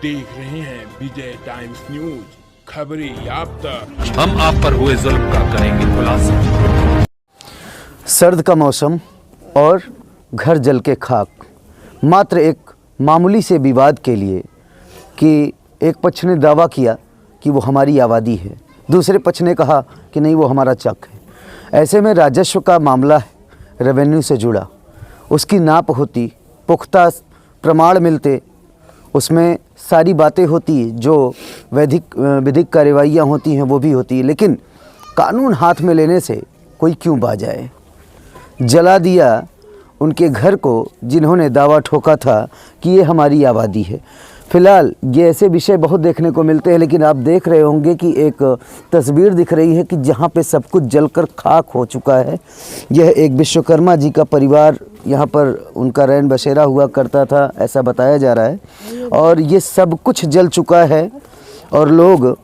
देख रहे हैं विजय टाइम्स न्यूज, खबरें याफ्ता। हम आप पर हुए जुल्म का करेंगे खुलासा। सर्द का मौसम और घर जल के खाक, मात्र एक मामूली से विवाद के लिए कि एक पक्ष ने दावा किया कि वो हमारी आबादी है, दूसरे पक्ष ने कहा कि नहीं वो हमारा चक है। ऐसे में राजस्व का मामला है, रेवेन्यू से जुड़ा, उसकी नाप होती, पुख्ता प्रमाण मिलते, उसमें सारी बातें होती जो विधिक कार्रवाइयाँ होती हैं वो भी होती है, लेकिन कानून हाथ में लेने से कोई क्यों बाज आए। जला दिया उनके घर को जिन्होंने दावा ठोका था कि ये हमारी आबादी है। फ़िलहाल ये ऐसे विषय बहुत देखने को मिलते हैं, लेकिन आप देख रहे होंगे कि एक तस्वीर दिख रही है कि जहाँ पे सब कुछ जलकर खाक हो चुका है। यह एक विश्वकर्मा जी का परिवार यहाँ पर उनका रैन बसेरा हुआ करता था, ऐसा बताया जा रहा है, और ये सब कुछ जल चुका है। और लोग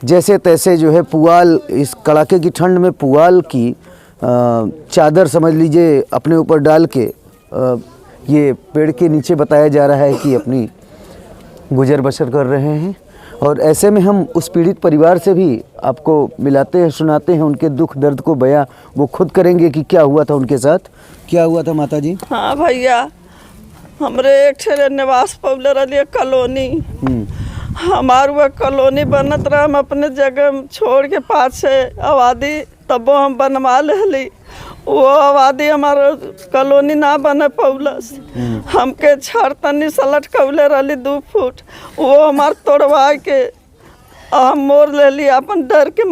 जैसे तैसे जो है पुआल, इस कड़ाके की ठंड में पुआल की चादर समझ लीजिए अपने ऊपर डाल के ये पेड़ के नीचे बताया जा रहा है कि अपनी गुजर बसर कर रहे हैं। और ऐसे में हम उस पीड़ित परिवार से भी आपको मिलाते हैं, सुनाते हैं उनके दुख दर्द को बयां वो खुद करेंगे कि क्या हुआ था उनके साथ। क्या हुआ था माता जी? हाँ भैया, हमरे एक ठे निवास पवले रही कॉलोनी, हमार वह कॉलोनी बनत रहा, हम अपने जगह छोड़ के पाछे आबादी तब हम बनवा लेली। वो आबादी हमारा कॉलोनी ना बने पौलस, हमके छड़ तनी सलट कौले रही 2 फुट, वो हमार तोड़वा के हम मोड़ ले ली अपन डर के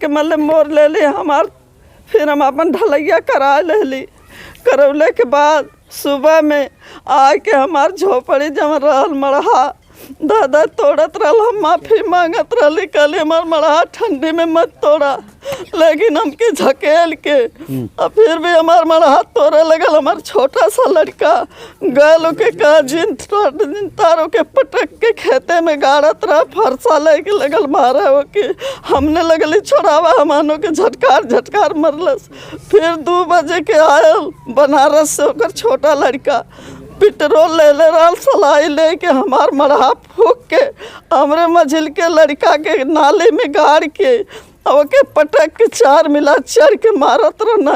मल्ले मोड़ ले ली हमार। फिर हम अपन ढलैया करा ले ली, करौले के बाद सुबह में आके हमार झोपड़ी जम रहल मड़हा दादा तोड़त रहल, हम माफ़ी मांगत रहली, कल हमार मड़हा ठंडी में मत तोड़ा, लेकिन हमके झकेल के और फिर भी हमार मड़हा तोड़े लगल। हमार छोटा सा लड़का गल के का जिन तारों के पटक के खेते में गाड़त रहा, फरसा लेके लगल मारे हो के, हमने लगली छोड़ावा, हमानों के झटकार मरलस। फिर 2 बजे के आयल बनारस से होकर छोटा लड़का पेट्रोल ले रहा, सलाई लेके हमार मड़हा फूक के हमरे मझिल के लड़का के नाले में गाड़ के ओके पटक के 4 मिला चढ़ के मारत रहना।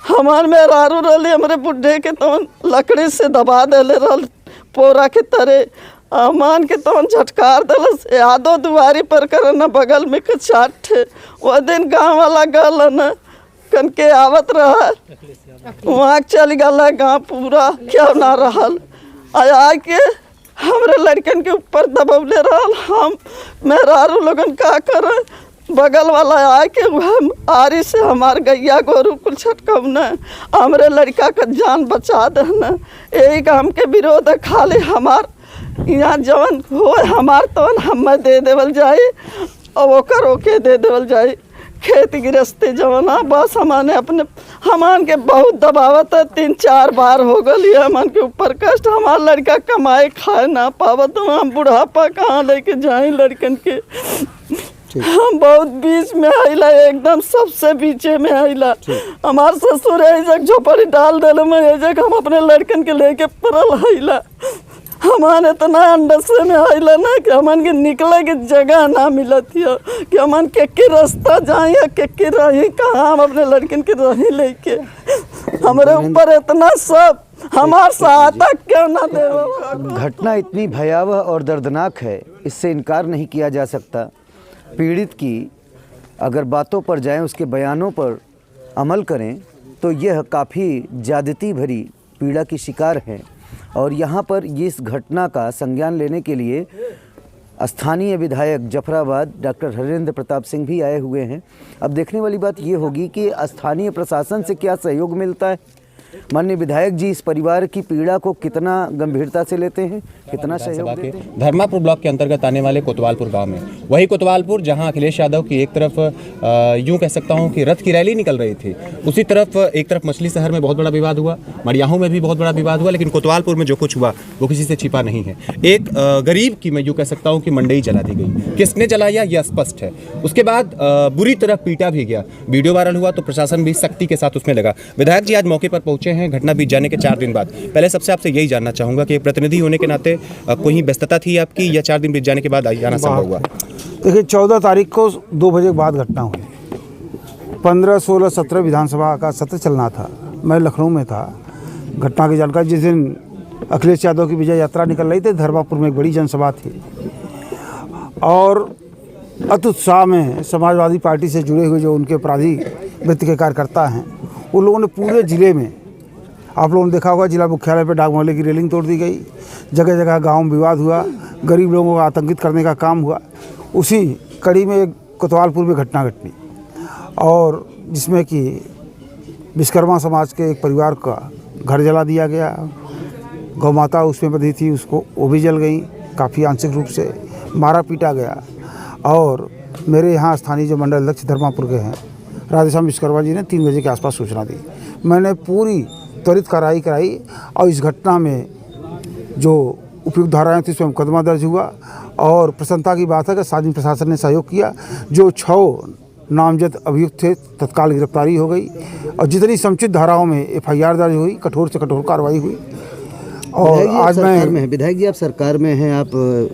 हमार में रारू रही, हमरे बुढ़े के तो लकड़ी से दबा देले रहल पोरा के तरह, अमान के तो झटकार दलस। यादो दुआरी पर करना बगल में के 4 ठे। वह दिन गाँव वाला गल न कन के आवत रहा, वहाँ चल गया गाँव पूरा क्या ना रहल, आ के हमरे लड़कन के ऊपर दबौले रहल। हम मेहरारू लोगन का कर, बगल वाला आके हम आरी से हमार गैया गोरू कुल छटकौना, हमरे लड़का का जान बचा देना। यही काम के विरोध खाली हमार यहाँ जवन हो हमार तो हम दे देवल जाए और ओकर ओके दे देवल जाए। खेती गृहस्थी जवना बस हमारे अपने हमान के बहुत दबावत है, 3-4 बार हो गई हमान के ऊपर कष्ट। हमारा लड़का कमाए खाए ना पावत, तो हम बुढ़ापा कहाँ लेके जाए लड़कन के। हम बहुत बीच में आइला, एकदम सबसे बीचे में आइला। हमार ससुर ऐसे झोपड़ी डाल दिल में, ऐसे हम अपने लड़कन के लेके पड़ल आइला। हमान इतना अंडसे में आइला ना कि हमन के निकले के जगह ना मिलत है कि हमन के रास्ता जाए या के रही कहाँ, हम अपने लड़कन के रही लेके हमारे ऊपर इतना सब हमार सहायता क्यों ना दे। घटना इतनी भयावह और दर्दनाक है, इससे इनकार नहीं किया जा सकता। पीड़ित की अगर बातों पर जाएं, उसके बयानों पर अमल करें तो यह काफ़ी ज़्यादती भरी पीड़ा की शिकार हैं। और यहाँ पर इस घटना का संज्ञान लेने के लिए स्थानीय विधायक जफराबाद डॉक्टर हरेंद्र प्रताप सिंह भी आए हुए हैं। अब देखने वाली बात ये होगी कि स्थानीय प्रशासन से क्या सहयोग मिलता है, माननीय विधायक जी इस परिवार की पीड़ा को कितना गंभीरता से लेते हैं, कितना सहयोग देते हैं। धर्मापुर ब्लॉक के अंतर्गत आने वाले कोतवालपुर गांव में, वही कोतवालपुर जहां अखिलेश यादव की एक तरफ यूं कह सकता हूं कि रथ की रैली निकल रही थी, उसी तरफ एक तरफ मछली शहर में बहुत बड़ा विवाद हुआ, मड़ियाहू में भी बहुत बड़ा विवाद हुआ, लेकिन कोतवालपुर में जो कुछ हुआ वो किसी से छिपा नहीं है। एक गरीब की मैं यूँ कह सकता हूँ कि मंडई जला दी गई, किसने जलाया यह स्पष्ट है। उसके बाद बुरी तरह पीटा भी गया, वीडियो वायरल हुआ तो प्रशासन भी सख्ती के साथ उसमें लगा। विधायक जी आज मौके पर पहुंचे हैं घटना बीत जाने के 4 दिन बाद। पहले सबसे आपसे यही जानना चाहूँगा कि एक प्रतिनिधि होने के नाते कोई व्यस्तता थी आपकी या 4 दिन बीत जाने के बाद आना संभव हुआ? देखिए 14 तारीख को 2 बजे के बाद घटना हुई। 15, 16, 17 विधानसभा का सत्र चलना था। मैं लखनऊ में था। घटना की जानकारी जिस दिन अखिलेश यादव की विजय यात्रा निकल रही थी, धर्मापुर में एक बड़ी जनसभा थी और अति उत्साह में समाजवादी पार्टी से जुड़े हुए जो उनके अपराधी वृत्ति के कार्यकर्ता हैं, उन लोगों ने पूरे ज़िले में, आप लोगों ने देखा होगा, जिला मुख्यालय पर डाक मोहल्ले की रेलिंग तोड़ दी गई, जगह जगह गांव में विवाद हुआ, गरीब लोगों को आतंकित करने का काम हुआ। उसी कड़ी में एक कोतवालपुर में घटना घटी और जिसमें कि विश्वकर्मा समाज के एक परिवार का घर जला दिया गया। गौ माता उसमें बंधी थी, उसको वो भी जल गई, काफ़ी आंशिक रूप से मारा पीटा गया। और मेरे यहाँ स्थानीय जो मंडल अध्यक्ष धर्मापुर के हैं राधेश्याम विश्वकर्मा जी ने 3 बजे के आसपास सूचना दी। मैंने पूरी त्वरित कार्रवाई कराई और इस घटना में जो उपयुक्त धाराएँ थी उसमें मुकदमा दर्ज हुआ। और प्रसन्नता की बात है कि स्थानीय प्रशासन ने सहयोग किया। जो 6 नामजद अभियुक्त थे तत्काल गिरफ्तारी हो गई और जितनी समुचित धाराओं में FIR दर्ज हुई, कठोर से कठोर कार्रवाई हुई। और आज मैं विधायक जी आप सरकार में हैं, आप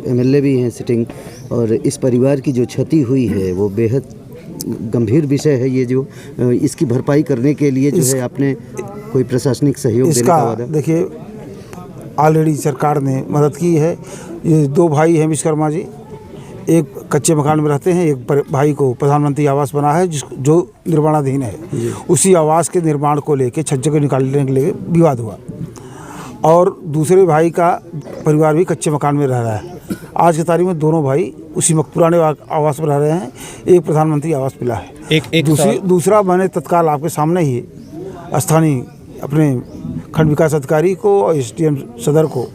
MLA भी हैं सिटिंग, और इस परिवार की जो क्षति हुई है वो बेहद गंभीर विषय है। ये जो इसकी भरपाई करने के लिए जो है आपने कोई प्रशासनिक सहयोग देने का वादा? देखिए ऑलरेडी सरकार ने मदद की है। ये 2 भाई हैं विश्वकर्मा जी, एक कच्चे मकान में रहते हैं, एक भाई को प्रधानमंत्री आवास बना है जो निर्माणाधीन है। उसी आवास के निर्माण को लेकर छज्जे को निकालने के लिए विवाद हुआ और दूसरे भाई का परिवार भी कच्चे मकान में रह रहा है। आज की तारीख में दोनों भाई उसी पुराने आवास में रह रहे हैं। एक प्रधानमंत्री आवास मिला है। दूसरा मैंने तत्काल आपके सामने ही स्थानीय अपने खंड विकास अधिकारी को और SDM सदर को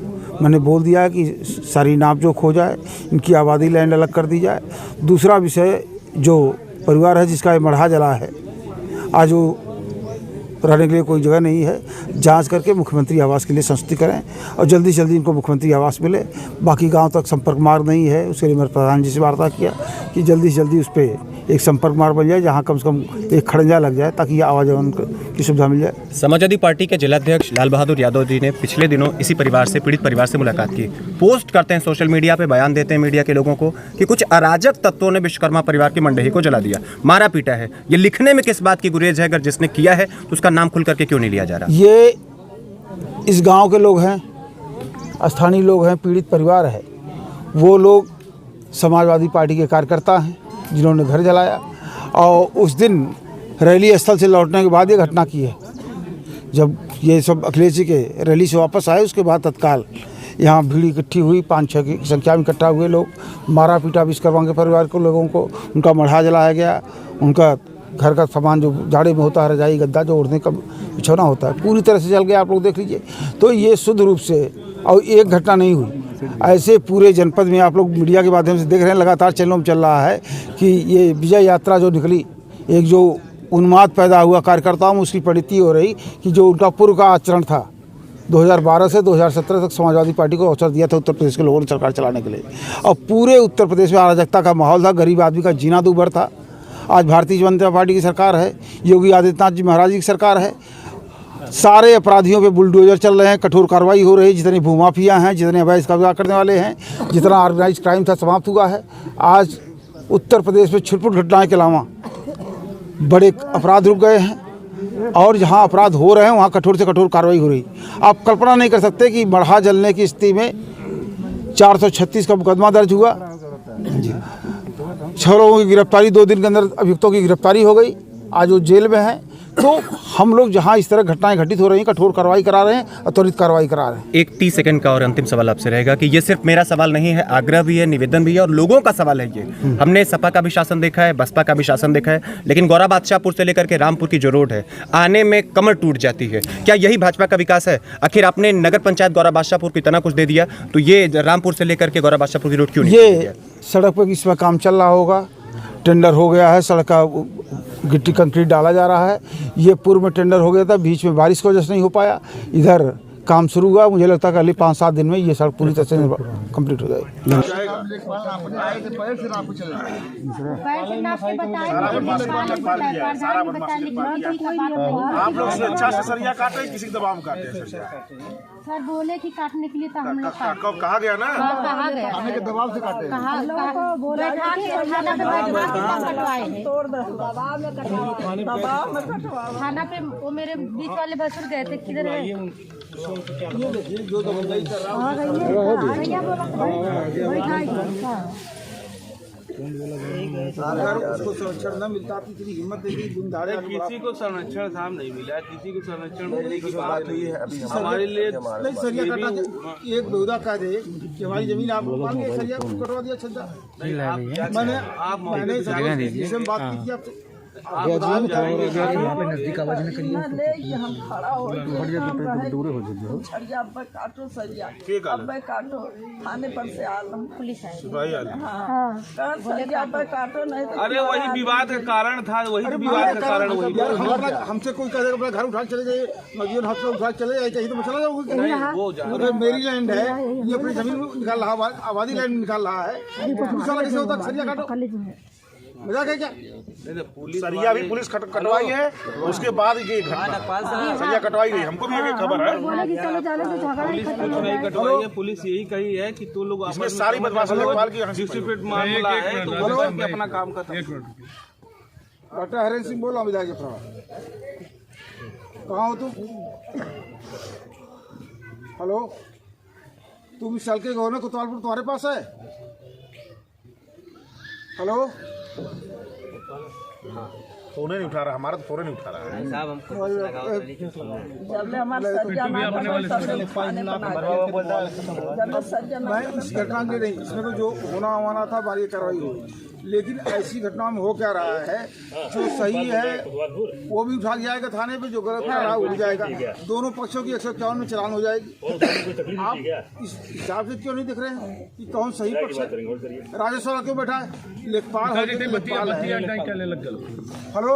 मैंने बोल दिया है कि सारी नापजोख हो जाए, इनकी आबादी लैंड अलग कर दी जाए। दूसरा विषय जो परिवार है जिसका ये मढ़ा जला है, आज वो रहने के लिए कोई जगह नहीं है, जांच करके मुख्यमंत्री आवास के लिए संस्तुति करें और जल्दी से जल्दी इनको मुख्यमंत्री आवास मिले। बाकी गांव तक संपर्क मार्ग नहीं है, उसके लिए मैंने प्रधान जी से वार्ता किया कि जल्दी से जल्दी उस पर एक संपर्क मार्ग बन जाए जहां कम से कम एक खड़ंजा लग जाए ताकि आवाजाही की सुविधा मिल जाए। समाजवादी पार्टी के जिलाध्यक्ष लाल बहादुर यादव जी ने पिछले दिनों इसी परिवार से, पीड़ित परिवार से मुलाकात की। पोस्ट करते हैं सोशल मीडिया पे, बयान देते हैं मीडिया के लोगों को कि कुछ अराजक तत्वों ने विश्वकर्मा परिवार की मंडही को जला दिया, मारा पीटा है। ये लिखने में किस बात की गुरेज है? अगर जिसने किया है तो उसका नाम खुल करके क्यों नहीं लिया जा रहा? ये इस गाँव के लोग हैं, स्थानीय लोग हैं, पीड़ित परिवार है। वो लोग समाजवादी पार्टी के कार्यकर्ता हैं जिन्होंने घर जलाया और उस दिन रैली स्थल से लौटने के बाद ये घटना की है। जब ये सब अखिलेश जी के रैली से वापस आए उसके बाद तत्काल यहाँ भीड़ इकट्ठी हुई, 5-6 की संख्या में इकट्ठा हुए लोग, मारा पीटा विश्वकर्मा के परिवार के लोगों को, उनका मढ़ा जलाया गया, उनका घर का सामान जो जाड़े में होता है, रजाई गद्दा जो ओढ़ने का बिछौना होता है, पूरी तरह से जल गया। आप लोग देख लीजिए। तो ये शुद्ध रूप से, और एक घटना नहीं हुई, ऐसे पूरे जनपद में आप लोग मीडिया के माध्यम से देख रहे हैं, लगातार चैनलों में चल रहा है कि ये विजय यात्रा जो निकली, एक जो उन्माद पैदा हुआ कार्यकर्ताओं में, उसकी परिणति हो रही कि जो उनका पूर्व का आचरण था 2012 से 2017 तक समाजवादी पार्टी को अवसर दिया था उत्तर प्रदेश के लोगों ने सरकार चलाने के लिए, और पूरे उत्तर प्रदेश में अराजकता का माहौल था, गरीब आदमी का जीना दूभर था। आज भारतीय जनता पार्टी की सरकार है, योगी आदित्यनाथ जी महाराज की सरकार है। सारे अपराधियों पे बुलडोजर चल रहे हैं, कठोर कार्रवाई हो रही है। जितने भूमाफिया हैं, जितने अवैध कब्जा करने वाले हैं, जितना ऑर्गेनाइज क्राइम था समाप्त हुआ है। आज उत्तर प्रदेश में छिटपुट घटनाएं के अलावा बड़े अपराध रुक गए हैं और जहां अपराध हो रहे हैं वहां कठोर से कठोर कार्रवाई हो रही। आप कल्पना नहीं कर सकते कि मढ़ा जलने की स्थिति में 436 का मुकदमा दर्ज हुआ, 6 लोगों की गिरफ्तारी, 2 दिन के अंदर अभियुक्तों की गिरफ्तारी हो गई, आज वो जेल में हैं। तो हम लोग जहां इस तरह घटनाएं घटित हो रही हैं, कठोर कार्रवाई करा रहे हैं और त्वरित कार्रवाई करा रहे हैं। एक 30 सेकंड का और अंतिम सवाल आपसे रहेगा कि ये सिर्फ मेरा सवाल नहीं है, आग्रह भी है, निवेदन भी है और लोगों का सवाल है। ये हमने सपा का भी शासन देखा है, बसपा का भी शासन देखा है, लेकिन गौरा बादशाहपुर से लेकर के रामपुर की जो रोड है, आने में कमर टूट जाती है। क्या यही भाजपा का विकास है? आखिर आपने नगर पंचायत गौरा बादशाहपुर को इतना कुछ दे दिया, तो ये रामपुर से लेकर के गौरा बादशाहपुर की रोड क्यों नहीं? ये सड़क पर इसमें काम चल रहा होगा, टेंडर हो गया है, सड़क का गिट्टी कंक्रीट डाला जा रहा है। ये पूर्व में टेंडर हो गया था, बीच में बारिश की वजह से नहीं हो पाया, इधर काम शुरू हुआ। मुझे लगता है कि अगले 5-7 दिन में ये सड़क पूरी तरह से कंप्लीट हो जाएगी। आप लोग स्वेच्छा से सरिया काटे, किसी के दबाव में काटे? सर बोले कि काटने के लिए तो हम लोग कहा गया ना, कहा गया हमें के दबाव से काटे। थाना पे वो मेरे बीच वाले भसुर गए थे, किधर है? अगर उसको संरक्षण न मिलता तो इतनी हिम्मत देगी गुंडारे। किसी को संरक्षण साहब नहीं मिला, किसी को संरक्षण मिलने की बात नहीं है हमारे लिए। नहीं सरिया कटा एक बेहुदा कह दे कि हमारी जमीन आप सरिया कटवा दिया छंदा। मैंने जिससे बात की थी आपसे नजदीक आवाज में करिए हम खड़ा हो काटो सरिया अब काटो थाने पर से आलम पुलिस आई, सरिया काटो नहीं तो अरे वही विवाद का कारण था, वही विवाद का कारण वही। हमसे कोई कह देगा घर उठा चले जाइए, मजदूर हाथ में उठा चले जाए, कहीं तो मैं चला जाऊंगा। अगर मेरी लैंड है, ये अपनी जमीन निकाल रहा, आबादी लैंड निकाल रहा है, दूसरा कैसे होता? सरिया काटो, मजाक है क्या? सरिया भी पुलिस कटवाई है, उसके बाद ये घटना सरिया कटवाई गई, हमको भी ये खबर है। पुलिस नहीं कटवाई है, पुलिस यही कही है कि तू लोग इसमें सारी बदमाशी लेखपाल की डिस्प्यूट मामला है तो वो करके अपना काम खत्म। डॉक्टर हरेंद्र सिंह बोला विधायक प्रभार, कहाँ हो तुम? हेलो, तुम इस साल के गवर्नर कोतवालपुर तुम्हारे पास है? हेलो, फोन नहीं उठा रहा, हमारा तो फोन नहीं उठा रहा है। मैं इस घटना के नहीं, इसमें तो जो होना होना था बारी कार्रवाई हुई, लेकिन ऐसी घटना में हो क्या रहा है, जो सही है वो भी उठा जाएगा थाने पे, जो गलत है उठ जाएगा, दोनों पक्षों की 151 में चालान हो जाएगी। आप इस हिसाब से क्यों नहीं दिख रहे हैं कि कौन सही पक्ष है? राजेश्वर क्यों बैठा है? लेखपाल है। हेलो,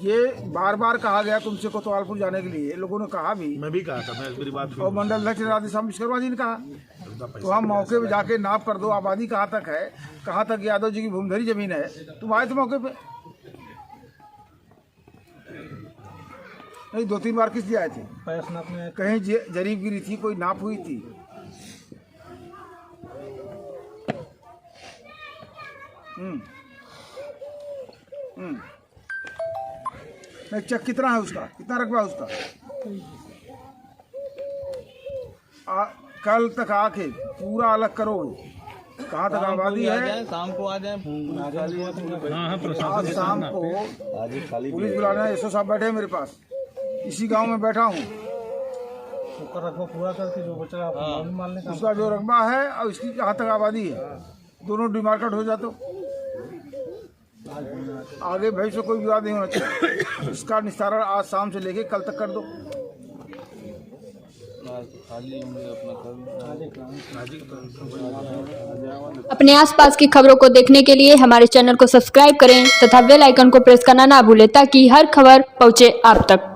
ये बार बार कहा गया तुमसे कोतवालपुर जाने के लिए, लोगों ने कहा भी, मैं भी कहा था, मैं मेरी बात और मंडल अध्यक्ष राधेश्याम विश्वकर्मा जी ने कहा तो हम मौके पे जाके नाप कर दो, आबादी कहाँ तक है, कहाँ तक यादव जी की भूमिधरी जमीन है। तुम आए थे मौके पे? नहीं, 2-3 बार किस लिए आए थे? कहीं जरीब गिरी थी, कोई नाप हुई थी? नहीं, चेक कितना है उसका, कितना रकबा है उसका? कल तक आके पूरा अलग करोगे, कहाँ तक आबादी है? शाम को आ जाए, आज शाम को पुलिस बुलाना है। एसओ साहब बैठे हैं मेरे पास, इसी गांव में बैठा हूँ। रकबा पूरा करके जो बचा उसका जो रकबा है और इसकी कहाँ तक आबादी है, दोनों डिमार्केट हो जाते, आगे भविष्य कोई विवाद नहीं होना चाहिए। इसका निस्तारण आज शाम से लेके कल तक कर दो। अपने आसपास की खबरों को देखने के लिए हमारे चैनल को सब्सक्राइब करें तथा बेल आइकन को प्रेस करना ना भूलें ताकि हर खबर पहुंचे आप तक।